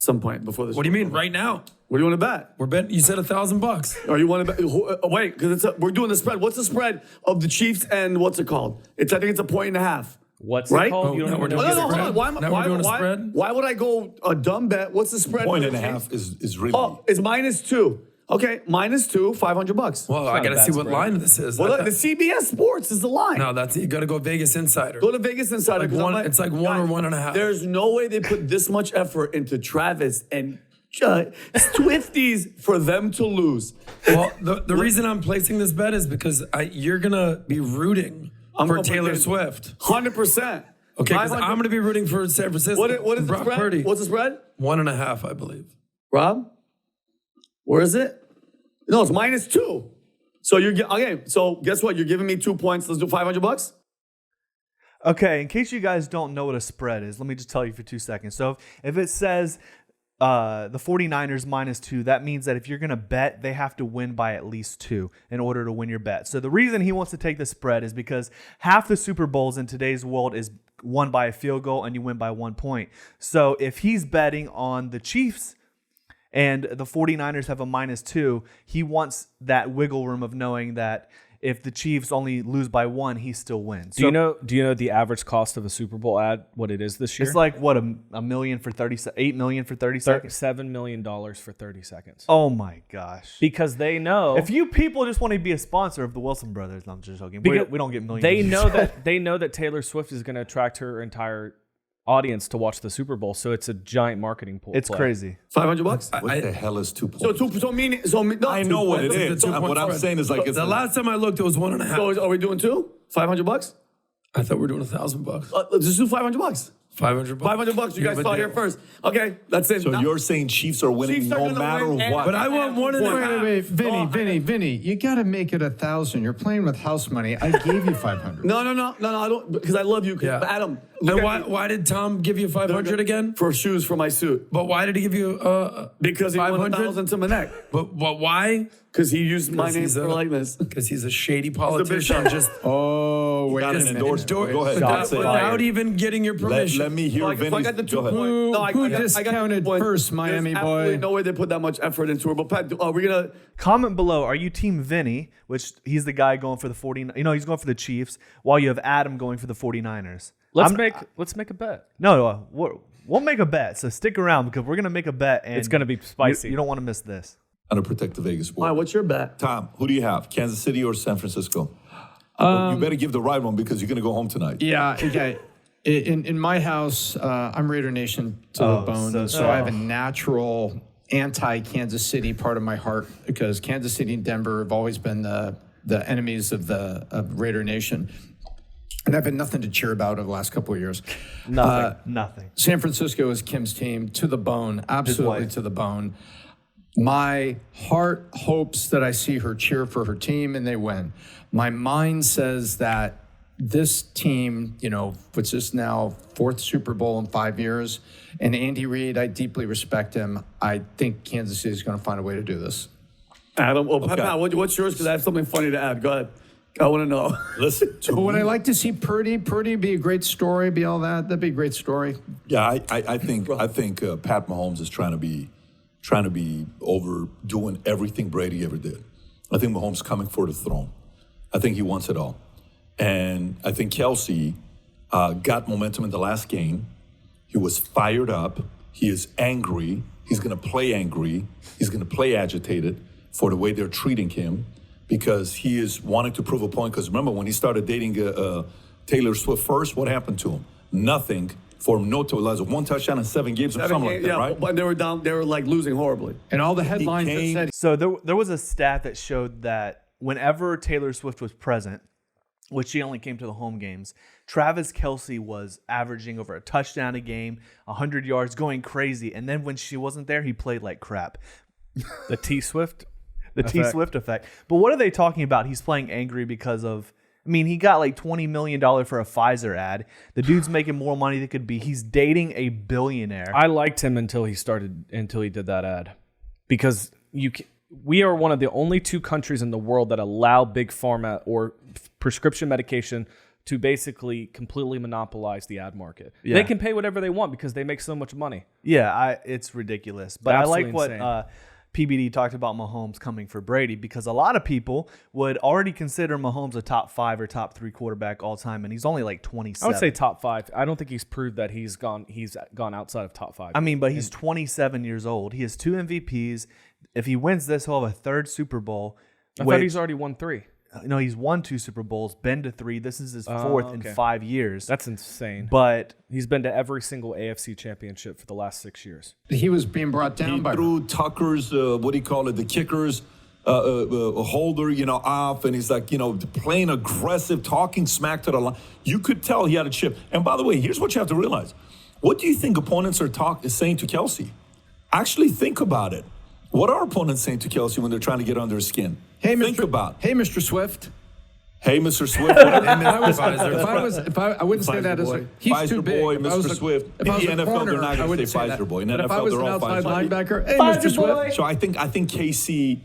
some point before this. What do you mean? Right now? What do you want to bet? We're betting. You said $1,000. Or you want to bet? Wait, because we're doing the spread. What's the spread of the Chiefs and what's it called? I think it's 1.5. What's right? it called? You don't we're know doing what the it is. spread. Why would I go a dumb bet? What's the spread? 1.5 is really. Oh, it's -2. Okay, -2, $500. Well, I got to see what line this is. Well, look, the CBS Sports is the line. No, that's you got to go Vegas Insider. Go to Vegas Insider. It's like 1 or 1.5. There's no way they put this much effort into Travis and Swifties for them to lose. Well, the reason I'm placing this bet is because you're gonna be rooting for Taylor Swift. 100%. Okay, because I'm gonna be rooting for San Francisco. What is the spread? Purdy. What's the spread? 1.5, I believe. Rob, where is it? No, it's -2. So okay. So guess what? You're giving me 2 points. Let's do $500. Okay, in case you guys don't know what a spread is, let me just tell you for 2 seconds. So if it says the 49ers -2, that means that if you're going to bet, they have to win by at least 2 in order to win your bet. So the reason he wants to take the spread is because half the Super Bowls in today's world is won by a field goal and you win by 1 point. So if he's betting on the Chiefs and the 49ers have a -2, he wants that wiggle room of knowing that if the Chiefs only lose by 1, he still wins. Do you know the average cost of a Super Bowl ad, what it is this year? It's like, what, a million for 30 $8 million for 30 seconds? $7 million for 30 seconds. Oh my gosh. Because they know. If you people just want to be a sponsor of the Wilson brothers, I'm just joking. We don't get millions. They know that Taylor Swift is going to attract her entire audience to watch the Super Bowl, so it's a giant marketing pool. It's crazy. $500. What the hell is 2 points? No, I know what it is. What I'm saying is like it's the last time I looked, it was 1.5. So are we doing 2? $500? I thought we were doing $1,000. Let's just do $500. $500. $500. You guys saw here first. Okay, that's it. So you're saying Chiefs are winning Chiefs are no gonna matter win, what. But I want 1.5. Wait, Vinny, you got to make it 1,000. You're playing with house money. I gave you 500. No, I don't, because I love you. Yeah. Adam. And why did Tom give you 500 again? For shoes for my suit. But why did he give you Because he won 500? 1,000 to my neck. But why? Because he used my name for likeness. Because he's a shady politician. Just Oh, wait Got a an minute. endorsement. Go ahead. without even getting your permission. Let me hear If I Vinny's. got the 2 Go ahead. points. Who discounted first, Miami There's boy? absolutely no way they put that much effort into her. But Pat, are we going to... Comment below, are you team Vinny, which he's the guy going for the 49ers, he's going for the Chiefs, while you have Adam going for the 49ers? Let's make a bet. No, we'll make a bet. So stick around because we're going to make a bet. And It's going to be spicy. You don't want to miss this. I'm going to protect the Vegas All sport. right, what's your bet? Tom, who do you have? Kansas City or San Francisco? You better give the right one because you're going to go home tonight. Yeah, okay. In my house, I'm Raider Nation to the bone, so I have a natural anti-Kansas City part of my heart because Kansas City and Denver have always been the enemies of Raider Nation. And I've had nothing to cheer about over the last couple of years. Nothing. San Francisco is Kim's team to the bone, absolutely to the bone. My heart hopes that I see her cheer for her team and they win. My mind says that this team, which is now 4th Super Bowl in 5 years, and Andy Reid, I deeply respect him. I think Kansas City is going to find a way to do this. Adam, Pat, what's yours? Because I have something funny to add. Go ahead. I want to know. Listen, Would I like to see Purdy be a great story, be all that? That'd be a great story. Yeah, I think Pat Mahomes is trying to be overdoing everything Brady ever did. I think Mahomes coming for the throne. I think he wants it all. And I think Kelce got momentum in the last game. He was fired up. He is angry. He's going to play angry. He's going to play agitated for the way they're treating him because he is wanting to prove a point. Because remember, when he started dating Taylor Swift first, what happened to him? Nothing for him. No to 1 touchdown in 7 games or something like that, right? But they were down. They were like losing horribly. And all the headlines that said So there was a stat that showed that whenever Taylor Swift was present, which she only came to the home games, Travis Kelce was averaging over a touchdown a game, 100 yards, going crazy. And then when she wasn't there, he played like crap. The T-Swift T-Swift effect. But what are they talking about? He's playing angry because of... he got like $20 million for a Pfizer ad. The dude's making more money than could be. He's dating a billionaire. I liked him until he did that ad. Because we are one of the only 2 countries in the world that allow big pharma or prescription medication to basically completely monopolize the ad market. Yeah. They can pay whatever they want because they make so much money. Yeah, it's ridiculous. But Absolutely I like what insane. PBD talked about Mahomes coming for Brady, because a lot of people would already consider Mahomes a top 5 or top 3 quarterback all time, and he's only like 27. I would say top 5. I don't think he's proved that he's gone outside of top 5. I mean, but he's 27 years old. He has 2 MVPs. If he wins this, he'll have a 3rd Super Bowl. I thought he's already won 3. No, he's won 2 Super Bowls, been to 3. This is his 4th in 5 years. That's insane. But He's been to every single AFC championship for the last 6 years. He was being brought down He by threw Tucker's, the kickers holder, off, and he's like, playing aggressive, talking smack to the line. You could tell he had a chip. And by the way, here's what you have to realize. What do you think opponents are saying to Kelce? Actually think about it. What are opponents saying to Kelce when they're trying to get under his skin? Hey, Think about. Hey, Mr. Swift. Hey, Mr. Swift. I wouldn't say that as a. He's Pfizer too big. boy, If I was Mr. a- Swift. If In I was the a NFL, corner, they're not I going to wouldn't say say Pfizer that. boy. In But the if I NFL, was they're an all outside Pfizer. linebacker, hey, Mr. Swift. So I think KC,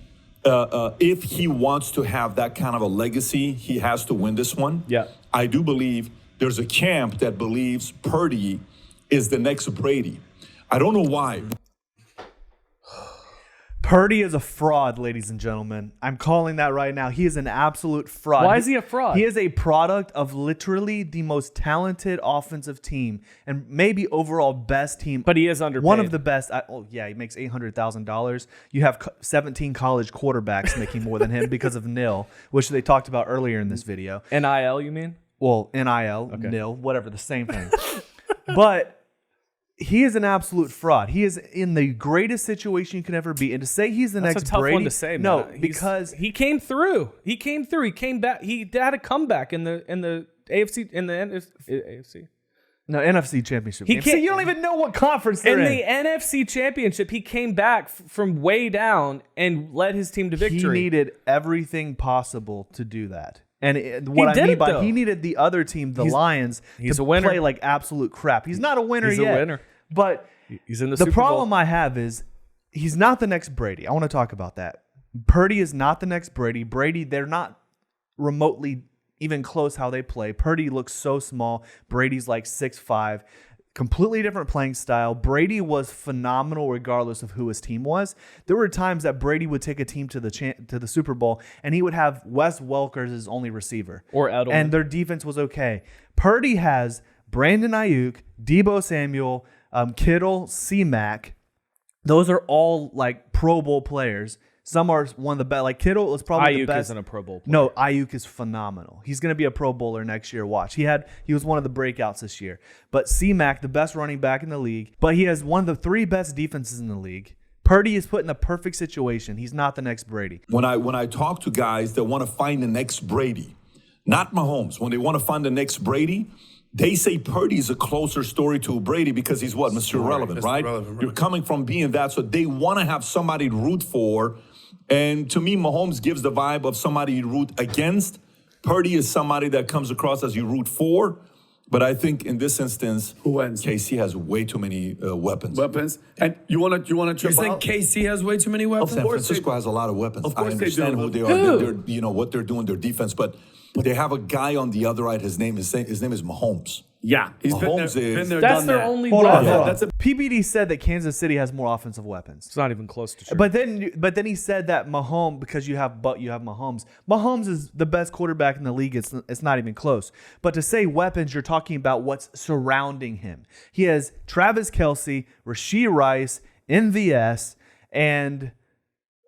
if he wants to have that kind of a legacy, he has to win this one. Yeah. I do believe there's a camp that believes Purdy is the next Brady. I don't know why. Purdy is a fraud, ladies and gentlemen. I'm calling that right now. He is an absolute fraud. Why is he a fraud? He is a product of literally the most talented offensive team and maybe overall best team. But he is underpaid. One of the best. He makes $800,000. You have 17 college quarterbacks making more than him because of NIL, which they talked about earlier in this video. NIL, you mean? Well, NIL, NIL, whatever, the same thing. But he is an absolute fraud. He is in the greatest situation you can ever be. And to say he's the That's next a tough Brady, one to say, man. no, because he came through. He came back. He had a comeback in the AFC AFC. no NFC Championship. He game. can't- See, you don't even know what conference they're In in. the NFC Championship, he came back from way down and led his team to victory. He needed everything possible to do that. And what I did mean it, by though. he needed the other team, the Lions, he's to a winner. play like absolute crap. He's not a winner He's a yet. winner. But He's in the the Super Bowl. problem I have is he's not the next Brady. I want to talk about that. Purdy is not the next Brady. Brady, they're not remotely even close how they play. Purdy looks so small. Brady's like 6'5". Completely different playing style. Brady was phenomenal regardless of who his team was. There were times that Brady would take a team to the Super Bowl and he would have Wes Welker as his only receiver. Or Edelman. And their defense was okay. Purdy has Brandon Ayuk, Deebo Samuel, Kittle, Sinek. Those are all like Pro Bowl players. Some are one of the best. Like Kittle is probably the Ayuk best. isn't a Pro Bowl player. No, Ayuk is phenomenal. He's going to be a Pro Bowler next year. Watch. He was one of the breakouts this year. But C-Mac, the best running back in the league. But he has one of the 3 best defenses in the league. Purdy is put in a perfect situation. He's not the next Brady. When I talk to guys that want to find the next Brady, not Mahomes, when they want to find the next Brady, they say Purdy is a closer story to Brady because he's what? Mr. Irrelevant, right? You're coming from being that, so they want to have somebody to root for. And to me, Mahomes gives the vibe of somebody you root against. Purdy is somebody that comes across as you root for. But I think in this instance, Who wins? KC has way too many weapons. And you want to You trip think out? KC has way too many weapons? San course Francisco has a lot of weapons. Of course I they understand do. who they are. They're what they're doing, their defense. But they have a guy on the other right. His name is Mahomes. Yeah, he's been Mahomes there, is- been there, That's done their that. only Hold on, weapon. hold on. That's a PBD said that Kansas City has more offensive weapons. It's not even close to true. But then he said that Mahomes, because you have Mahomes. Mahomes is the best quarterback in the league. It's not even close. But to say weapons, you're talking about what's surrounding him. He has Travis Kelce, Rashee Rice, MVS, and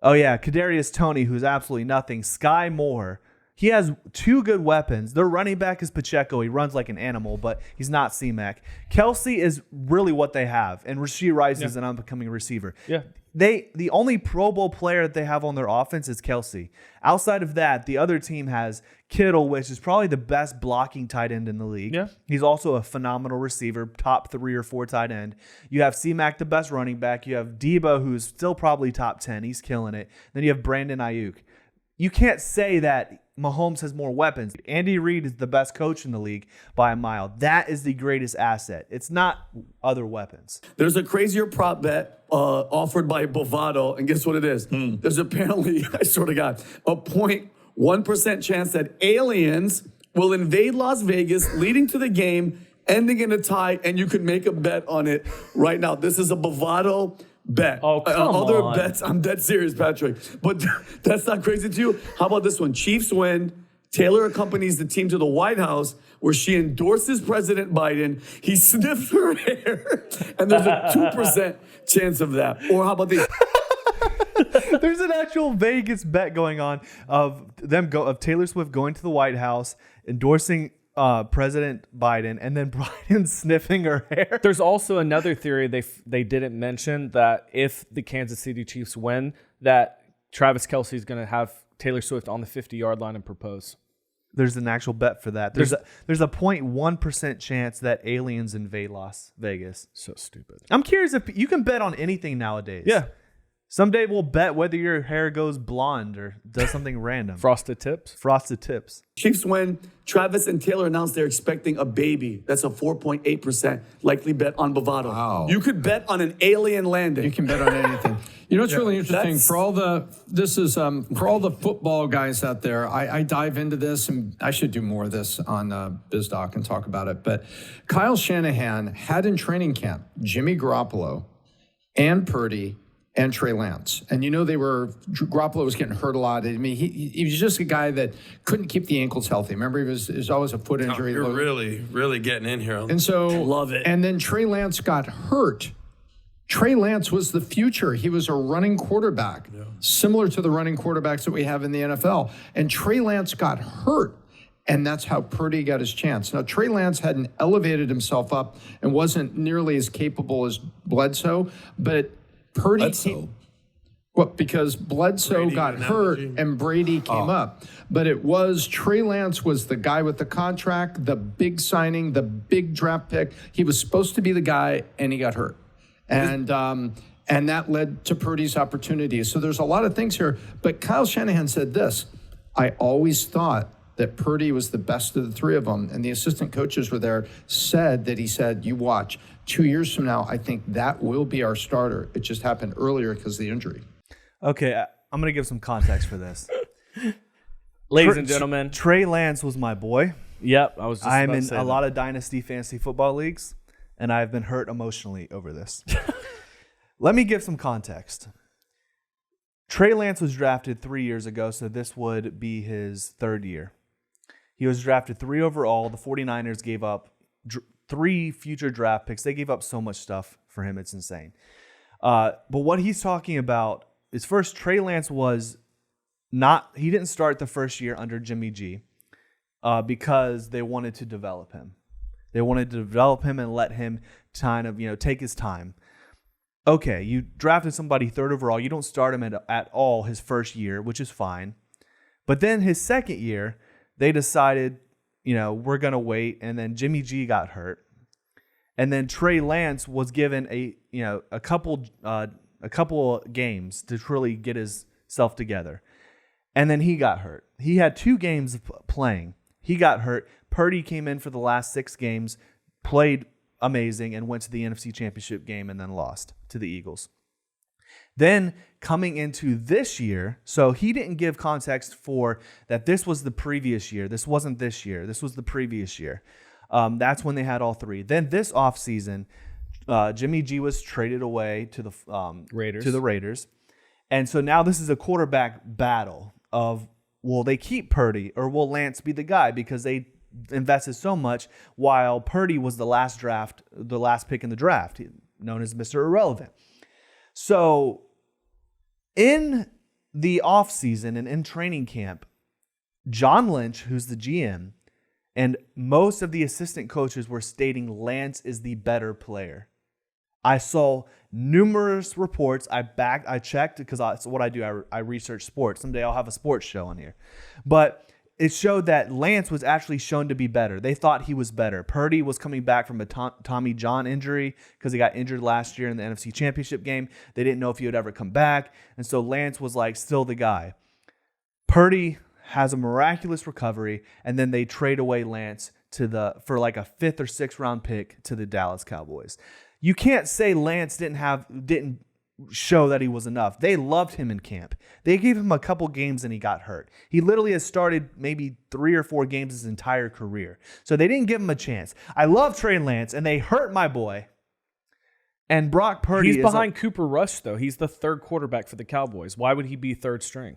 Kadarius Toney, who's absolutely nothing. Sky Moore. He has 2 good weapons. Their running back is Pacheco. He runs like an animal, but he's not C-Mac. Kelce is really what they have, and Rashee Rice is an up-and-coming receiver. Yeah. The only Pro Bowl player that they have on their offense is Kelce. Outside of that, the other team has Kittle, which is probably the best blocking tight end in the league. Yeah. He's also a phenomenal receiver, top 3 or 4 tight end. You have C-Mac, the best running back. You have Deebo, who's still probably top 10. He's killing it. Then you have Brandon Ayuk. You can't say that Mahomes has more weapons. Andy Reid is the best coach in the league by a mile. That is the greatest asset. It's not other weapons. There's a crazier prop bet offered by Bovado, and guess what it is? There's apparently, I swear to God, a 0.1% chance that aliens will invade Las Vegas, leading to the game, ending in a tie, and you could make a bet on it right now. This is a bravado bet. Oh, come Other on. bets, I'm dead serious, Patrick. But that's not crazy to you? How about this one? Chiefs win. Taylor accompanies the team to the White House where she endorses President Biden. He sniffs her hair, and there's a 2% chance of that. Or how about the... There's an actual Vegas bet going on of Taylor Swift going to the White House, endorsing President Biden, and then Biden sniffing her hair. There's also another theory they didn't mention, that if the Kansas City Chiefs win, that Travis Kelce is going to have Taylor Swift on the 50-yard line and propose. There's an actual bet for that. There's a 0.1% chance that aliens invade Las Vegas. So stupid. I'm curious if you can bet on anything nowadays. Yeah. Someday we'll bet whether your hair goes blonde or does something random. Frosted tips. Frosted tips. Chiefs win. Travis and Taylor announced they're expecting a baby. That's a 4.8% likely bet on bravado. Wow. You could bet on an alien landing. You can bet on anything. You know what's really interesting? For all the football guys out there, I dive into this, and I should do more of this on BizDoc and talk about it. But Kyle Shanahan had in training camp Jimmy Garoppolo and Purdy and Trey Lance. And Garoppolo was getting hurt a lot. I mean, he was just a guy that couldn't keep the ankles healthy. Remember, he was always a foot injury. You're really getting in here. And so, Love it. And then Trey Lance got hurt. Trey Lance was the future. He was a running quarterback, similar to the running quarterbacks that we have in the NFL. And Trey Lance got hurt. And that's how Purdy got his chance. Now, Trey Lance hadn't elevated himself up and wasn't nearly as capable as Bledsoe, but Purdy came, because Bledsoe Brady got hurt and Brady came up. But it was Trey Lance was the guy with the contract, the big signing, the big draft pick. He was supposed to be the guy, and he got hurt. And that led to Purdy's opportunities. So there's a lot of things here. But Kyle Shanahan said this: I always thought that Purdy was the best of the three of them. And the assistant coaches were there, he said, you watch, 2 years from now, I think that will be our starter. It just happened earlier because of the injury. Okay, I'm going to give some context for this. Ladies and gentlemen. Trey Lance was my boy. Yep, I was just I'm about to in say a that. lot of dynasty fantasy football leagues, and I've been hurt emotionally over this. Let me give some context. Trey Lance was drafted 3 years ago, so this would be his third year. He was drafted 3 overall. The 49ers gave up 3 future draft picks. They gave up so much stuff for him. It's insane. But what he's talking about is, first, Trey Lance he didn't start the first year under Jimmy G because they wanted to develop him. They wanted to develop him and let him kind of, take his time. Okay, you drafted somebody 3rd overall. You don't start him at all his first year, which is fine. But then his second year, they decided, we're going to wait. And then Jimmy G got hurt. And then Trey Lance was given a couple games to really get himself together. And then he got hurt. He had 2 games of playing. He got hurt. Purdy came in for the last 6 games, played amazing, and went to the NFC Championship game and then lost to the Eagles. Then coming into this year, so he didn't give context for that this was the previous year. This wasn't this year. This was the previous year. That's when they had all 3. Then this offseason, Jimmy G was traded away to the Raiders. And so now this is a quarterback battle of, will they keep Purdy or will Lance be the guy, because they invested so much while Purdy was the last pick in the draft, known as Mr. Irrelevant. So in the offseason and in training camp, John Lynch, who's the GM, and most of the assistant coaches were stating Lance is the better player. I saw numerous reports. I checked, because that's what I do. I research sports. Someday I'll have a sports show on here. But it showed that Lance was actually shown to be better. They thought he was better. Purdy was coming back from a Tommy John injury because he got injured last year in the NFC Championship game. They didn't know if he would ever come back. And so Lance was still the guy. Purdy has a miraculous recovery, and then they trade away Lance for a 5th or 6th round pick to the Dallas Cowboys. You can't say Lance didn't show that he was enough. They loved him in camp. They gave him a couple games and he got hurt. He literally has started maybe 3 or 4 games his entire career. So they didn't give him a chance. I love Trey Lance, and they hurt my boy. And Brock Purdy He's behind Cooper Rush, though. He's the third quarterback for the Cowboys. Why would he be third string?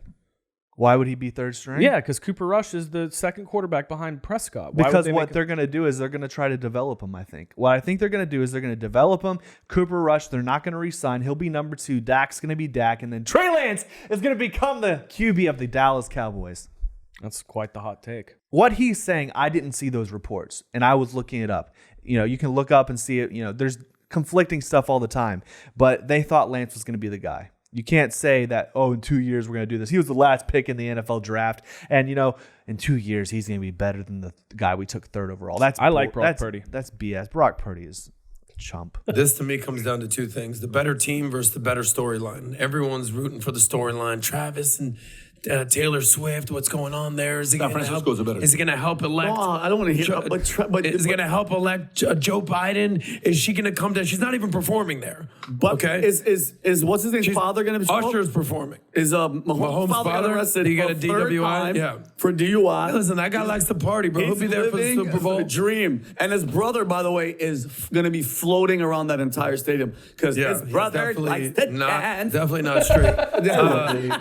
Why would he be third string? Yeah, because Cooper Rush is the second quarterback behind Prescott. Why Because would what they're going to do is they're going to try to develop him, I think. What I think they're going to do is they're going to develop him. Cooper Rush, they're not going to re-sign. He'll be number 2. Dak's going to be Dak. And then Trey Lance is going to become the QB of the Dallas Cowboys. That's quite the hot take. What he's saying, I didn't see those reports, and I was looking it up. You can look up and see it. There's conflicting stuff all the time. But they thought Lance was going to be the guy. You can't say that, in 2 years we're going to do this. He was the last pick in the NFL draft. And, in 2 years he's going to be better than the guy we took 3rd overall. I like Brock Purdy. That's BS. Brock Purdy is a chump. This to me comes down to 2 things: the better team versus the better storyline. Everyone's rooting for the storyline. Travis and Taylor Swift, what's going on there? Is he going to help? Is he going to help elect? No, I don't want to hear. But is he going to help elect Joe Biden? Is she going to come down? She's not even performing there. But okay, is what's his name's father going to be? Usher's performing. Is Mahomes' father arrosted? He got a DWI. Yeah, for DUI. Listen, that guy likes to party, bro. He'll be there for the Super Bowl. The dream. And his brother, by the way, is going to be floating around that entire stadium because his brother likes to dance. Definitely not straight.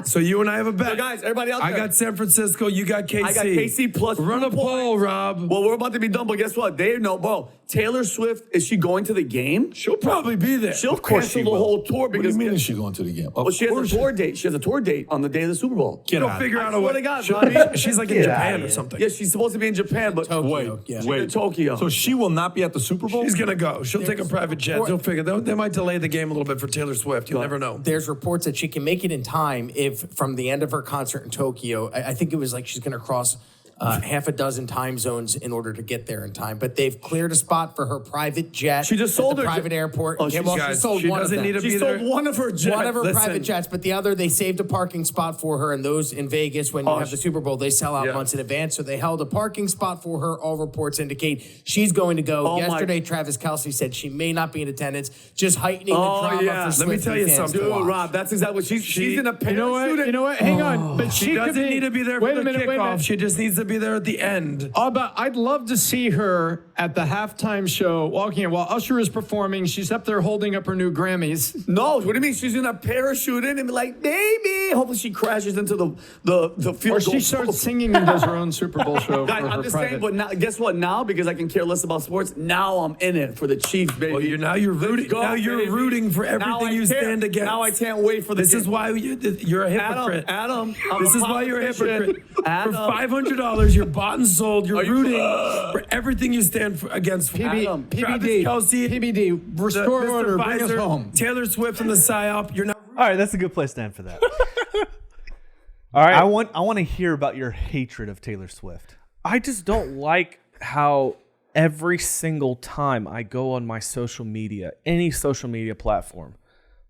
So you and I have a bet. So guys, everybody out there. I got San Francisco. You got KC. I got KC plus. Run a poll, Rob. Well, we're about to be done, but guess what? They know, bro. Taylor Swift, is she going to the game? She'll probably be there. She'll cancel the whole tour because. What do you mean is she going to the game? Well, she has a tour date. She has a tour date on the day of the Super Bowl. She'll figure out a way. She's like in Japan or something. Yeah, she's supposed to be in Japan, but wait, Tokyo. So she will not be at the Super Bowl? She's gonna go. She'll take a private jet. They'll figure. They might delay the game a little bit for Taylor Swift. You'll never know. There's reports that she can make it in time if from the end of her concert in Tokyo. I think it was like she's gonna cross half a dozen time zones in order to get there in time. But they've cleared a spot for her private jet. She just sold her her private airport. Oh, she sold one of them. She sold one of her jets. One of her private jets, but the other, they saved a parking spot for her. And those in Vegas, when you have the Super Bowl, they sell out months in advance. So they held a parking spot for her. All reports indicate she's going to go. Yesterday, Travis Kelce said she may not be in attendance, just heightening the drama for Swift. Let me tell you something, dude, Rob. That's exactly what she's in a parachute. You know what? Hang on. But she doesn't need to be there for the kickoff. She just needs to be there at the end. But I'd love to see her at the halftime show walking in while Usher is performing. She's up there holding up her new Grammys. No, what do you mean? She's in a parachute in and be like, baby. Hopefully she crashes into the field. Or she starts singing and does her own Super Bowl show. Guys, I'm just saying, but now, guess what? Now, because I can care less about sports, now I'm in it for the Chiefs, baby. Well, you're rooting. Now you're rooting for everything you stand against. Now I can't wait for this. Is why you're a hypocrite. Adam, this is why you're a hypocrite. For $500, you're bought and sold. You're rooting for everything you stand against. PBD, Kelce, PBD, restore order, bring us home. Taylor Swift and the psyop. You're not. All right, that's a good place to end for that. All right, I want to hear about your hatred of Taylor Swift. I just don't like how every single time I go on my social media, any social media platform,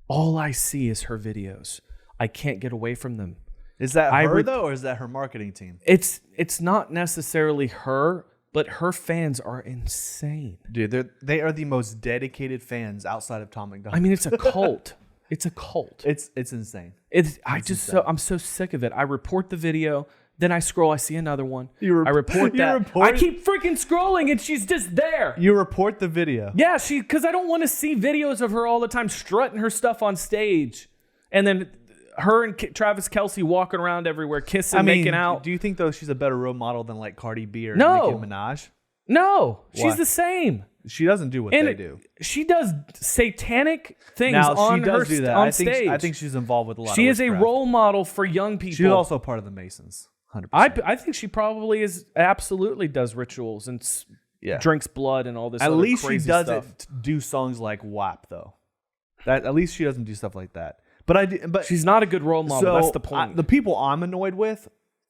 all I see is her videos. I can't get away from them. Is that her though, or is that her marketing team? It's not necessarily her, but her fans are insane. Dude, they are the most dedicated fans outside of Tom McDonald. I mean, it's a cult. It's a cult. It's insane. I'm so sick of it. I report the video, then I scroll, I see another one. I report you that. I keep freaking scrolling and she's just there. You report the video. Yeah, because I don't want to see videos of her all the time strutting her stuff on stage. And then her and Travis Kelce walking around everywhere, kissing, making out. Do you think, though, she's a better role model than like Cardi B or Nicki Minaj? No, she's the same. She doesn't do what they do. She does satanic things now, on she does her do that. on stage. I think she's involved with a lot of witchcraft. She is a role model for young people. She's also part of the Masons, 100%. I think she probably absolutely does rituals and drinks blood and all this. At other least crazy she doesn't stuff. do songs like WAP though. At least she doesn't do stuff like that. But she's not a good role model. So that's the point. The people I'm annoyed with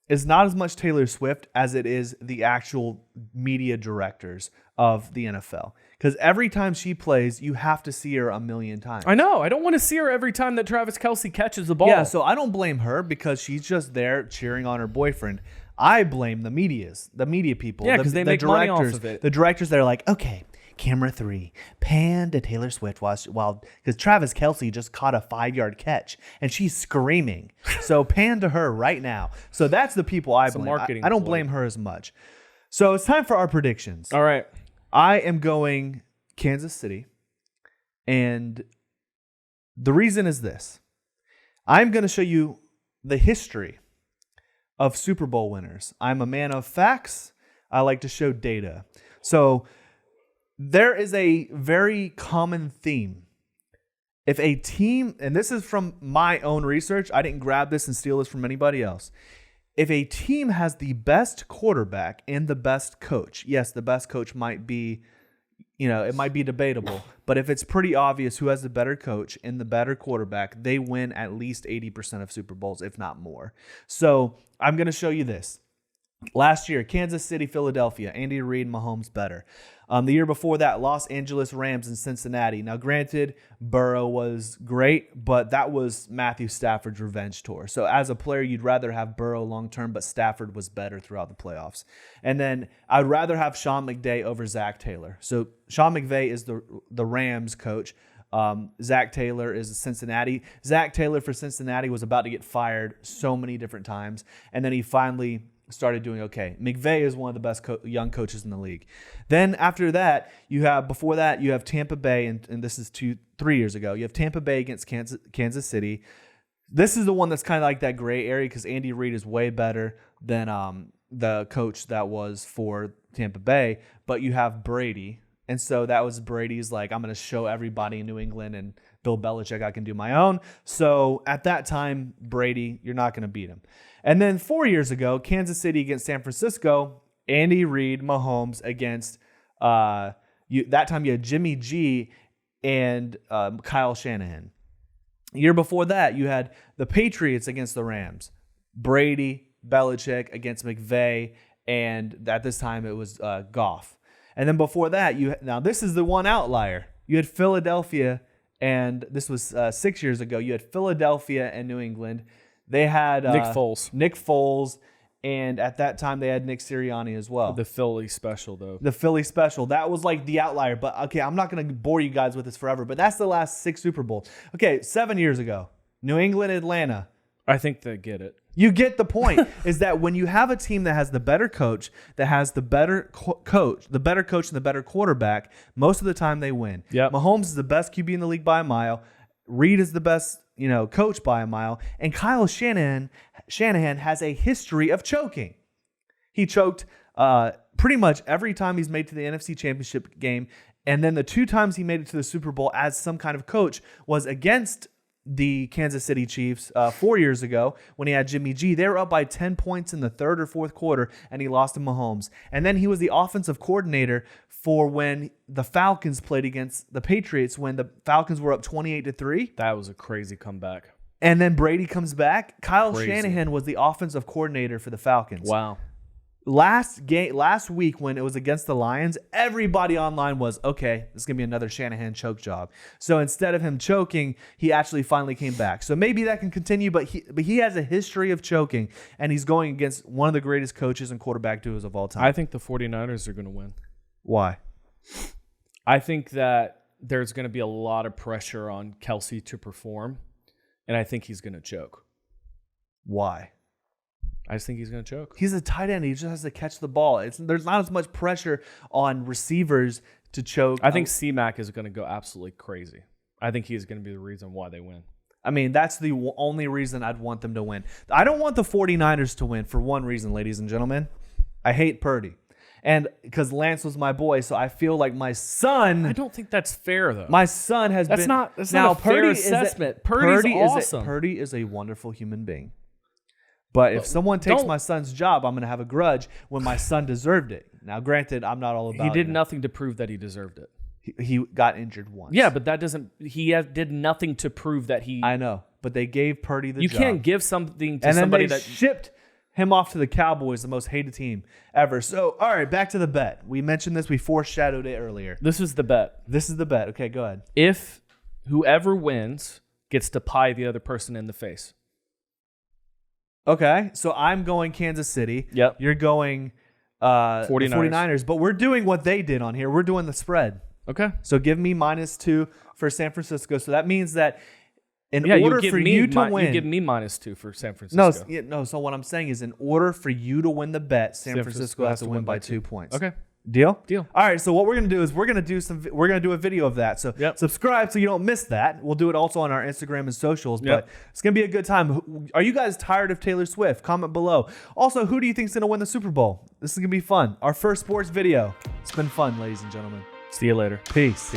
is not as much Taylor Swift as it is the actual media directors of the NFL. Because every time she plays, you have to see her a million times. I know. I don't want to see her every time that Travis Kelce catches the ball. Yeah, so I don't blame her because she's just there cheering on her boyfriend. I blame the media people. Yeah, because they make money off of it. The directors that are like, okay, camera 3, pan to Taylor Swift while because Travis Kelce just caught a 5-yard catch and she's screaming. So pan to her right now. So that's the people I blame. I don't blame her as much. So it's time for our predictions. All right. I am going Kansas City. And the reason is this. I'm going to show you the history of Super Bowl winners. I'm a man of facts. I like to show data. So there is a very common theme. If a team, and this is from my own research, I didn't grab this and steal this from anybody else. If a team has the best quarterback and the best coach, yes, the best coach might be, it might be debatable, but if it's pretty obvious who has the better coach and the better quarterback, they win at least 80% of Super Bowls, if not more. So I'm going to show you this. Last year, Kansas City, Philadelphia, Andy Reid, Mahomes better. The year before that, Los Angeles Rams and Cincinnati. Now, granted, Burrow was great, but that was Matthew Stafford's revenge tour. So as a player, you'd rather have Burrow long-term, but Stafford was better throughout the playoffs. And then I'd rather have Sean McVay over Zach Taylor. So Sean McVay is the Rams coach. Zach Taylor is Cincinnati. Zach Taylor for Cincinnati was about to get fired so many different times, and then he finally started doing okay. McVay is one of the best young coaches in the league. Then after that, before that, you have Tampa Bay, and this is 3 years ago. You have Tampa Bay against Kansas City. This is the one that's kind of like that gray area because Andy Reid is way better than the coach that was for Tampa Bay. But you have Brady, and so that was Brady's like, I'm going to show everybody in New England and Bill Belichick I can do my own. So at that time, Brady, you're not going to beat him. And then 4 years ago, Kansas City against San Francisco, Andy Reid, Mahomes against, that time you had Jimmy G and Kyle Shanahan. The year before that, you had the Patriots against the Rams, Brady, Belichick against McVay, and at this time it was Goff. And then before that, now this is the one outlier. You had Philadelphia, and this was 6 years ago. You had Philadelphia and New England. They had Nick Foles, and at that time they had Nick Sirianni as well. The Philly special, though. The Philly special. That was like the outlier. But, okay, I'm not going to bore you guys with this forever, but that's the last 6 Super Bowls. Okay, 7 years ago, New England, Atlanta. I think they get it. You get the point, is that when you have a team that has the better coach, that has the better coach and the better quarterback, most of the time they win. Yep. Mahomes is the best QB in the league by a mile. Reid is the best coach by a mile. And Kyle Shanahan has a history of choking. He choked pretty much every time he's made to the NFC Championship game. And then the 2 times he made it to the Super Bowl as some kind of coach was against the Kansas City Chiefs 4 years ago when he had Jimmy G. They were up by 10 points in the 3rd or 4th quarter, and he lost to Mahomes. And then he was the offensive coordinator for when the Falcons played against the Patriots when the Falcons were up 28-3. That was a crazy comeback. And then Brady comes back. Kyle Shanahan was the offensive coordinator for the Falcons. Wow. Last week when it was against the Lions, everybody online was, okay, this is going to be another Shanahan choke job. So instead of him choking, he actually finally came back. So maybe that can continue, but he has a history of choking, and he's going against one of the greatest coaches and quarterback duos of all time. I think the 49ers are going to win. Why? I think that there's going to be a lot of pressure on Kelce to perform, and I think he's going to choke. Why? I just think he's going to choke. He's a tight end. He just has to catch the ball. There's not as much pressure on receivers to choke. I think C-Mac is going to go absolutely crazy. I think he's going to be the reason why they win. I mean, that's the only reason I'd want them to win. I don't want the 49ers to win for one reason, ladies and gentlemen. I hate Purdy. And because Lance was my boy, so I feel like my son... I don't think that's fair, though. My son has been... That's not a fair assessment. Purdy's awesome. Purdy is a wonderful human being. But if someone takes my son's job, I'm going to have a grudge when my son deserved it. Now, granted, I'm not all about it. He did nothing to prove that he deserved it. He got injured once. Yeah, but that doesn't... He did nothing to prove that he... I know, but they gave Purdy the job. You can't give something to and somebody then they shipped him off to the Cowboys, the most hated team ever. So, all right, back to the bet. We mentioned this. We foreshadowed it earlier. This is the bet. This is the bet. Okay, go ahead. If whoever wins gets to pie the other person in the face. Okay, so I'm going Kansas City. Yep. You're going 49ers, but we're doing what they did on here. We're doing the spread. Okay. So give me -2 for San Francisco. So that means that in order for you to win, you give me -2 for San Francisco. no. So what I'm saying is, in order for you to win the bet, San Francisco has to win by 2 points. Okay. Deal? Deal. All right. So what we're gonna do is we're gonna do a video of that. So subscribe so you don't miss that. We'll do it also on our Instagram and socials. But it's gonna be a good time. Are you guys tired of Taylor Swift? Comment below. Also, who do you think's gonna win the Super Bowl? This is gonna be fun. Our first sports video. It's been fun, ladies and gentlemen. See you later. Peace.